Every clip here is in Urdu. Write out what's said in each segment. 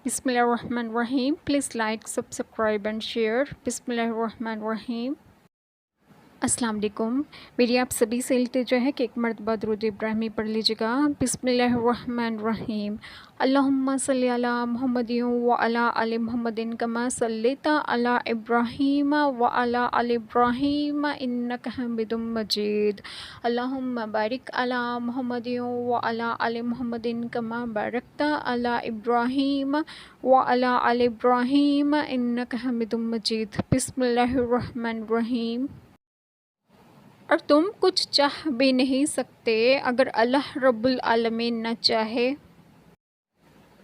بسم اللہ الرحمن الرحیم. Please like subscribe and share. بسم اللہ الرحمن الرحیم. السلام علیکم. میری آپ سبھی سے التجا ہے کہ ایک مرتبہ درود ابراہیمی پڑھ لیجیے گا. بسم اللہ الرحمن الرحیم. اللہم صلی علی محمد وعلی آل محمد کما صلیت علی ابراہیم وعلی آل ابراہیم انک حمید مجید. اللہم بارک علی محمد وعلی آل محمد کما بارکت علی ابراہیم وعلی آل ابراہیم انک حمید مجید. بسم اللہ الرحمن الرحیم. اور تم کچھ چاہ بھی نہیں سکتے اگر اللہ رب العالمین نہ چاہے.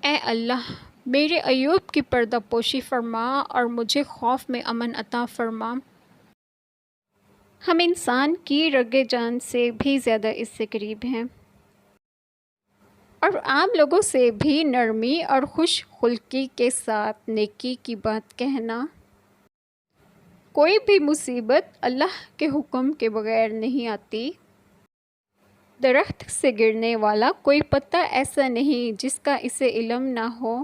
اے اللہ میرے عیوب کی پردہ پوشی فرما اور مجھے خوف میں امن عطا فرما. ہم انسان کی رگ جان سے بھی زیادہ اس سے قریب ہیں اور عام لوگوں سے بھی نرمی اور خوش خلقی کے ساتھ نیکی کی بات کہنا. کوئی بھی مصیبت اللہ کے حکم کے بغیر نہیں آتی. درخت سے گرنے والا کوئی پتا ایسا نہیں جس کا اسے علم نہ ہو.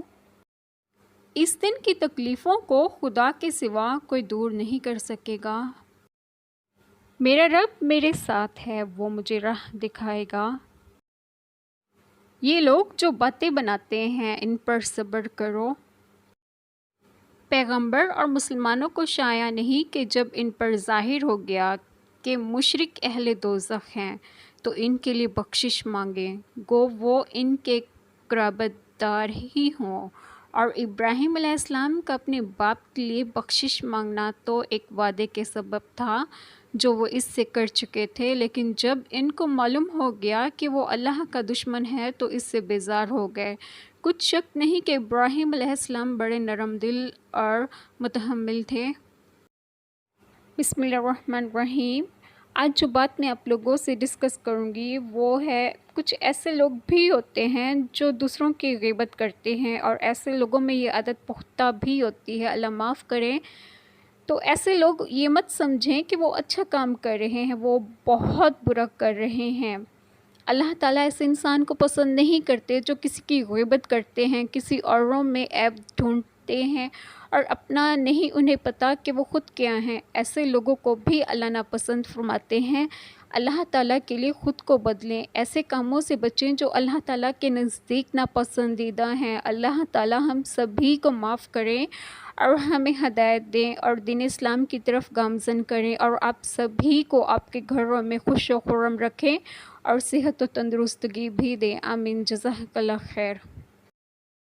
اس دن کی تکلیفوں کو خدا کے سوا کوئی دور نہیں کر سکے گا. میرا رب میرے ساتھ ہے، وہ مجھے راہ دکھائے گا. یہ لوگ جو باتیں بناتے ہیں ان پر صبر کرو. پیغمبر اور مسلمانوں کو شایع نہیں کہ جب ان پر ظاہر ہو گیا کہ مشرک اہل دوزخ ہیں تو ان کے لیے بخشش مانگیں، گو وہ ان کے قرابت دار ہی ہوں. اور ابراہیم علیہ السلام کا اپنے باپ کے لیے بخشش مانگنا تو ایک وعدے کے سبب تھا جو وہ اس سے کر چکے تھے، لیکن جب ان کو معلوم ہو گیا کہ وہ اللہ کا دشمن ہے تو اس سے بیزار ہو گئے. کچھ شک نہیں کہ ابراہیم علیہ السلام بڑے نرم دل اور متحمل تھے. بسم اللہ الرحمن الرحیم. آج جو بات میں آپ لوگوں سے ڈسکس کروں گی وہ ہے کچھ ایسے لوگ بھی ہوتے ہیں جو دوسروں کی غیبت کرتے ہیں، اور ایسے لوگوں میں یہ عادت پختہ بھی ہوتی ہے، اللہ معاف کریں. تو ایسے لوگ یہ مت سمجھیں کہ وہ اچھا کام کر رہے ہیں، وہ بہت برا کر رہے ہیں. اللہ تعالیٰ ایسے انسان کو پسند نہیں کرتے جو کسی کی غیبت کرتے ہیں، کسی اوروں میں عیب ڈھونڈتے ہیں اور اپنا نہیں انہیں پتہ کہ وہ خود کیا ہیں. ایسے لوگوں کو بھی اللہ ناپسند فرماتے ہیں. اللہ تعالیٰ کے لیے خود کو بدلیں، ایسے کاموں سے بچیں جو اللہ تعالیٰ کے نزدیک ناپسندیدہ ہیں. اللہ تعالیٰ ہم سبھی کو معاف کریں اور ہمیں ہدایت دیں اور دین اسلام کی طرف گامزن کریں، اور آپ سبھی کو آپ کے گھروں میں خوش و خرم رکھیں اور صحت و تندرستگی بھی دیں. آمین. جزاک اللہ خیر.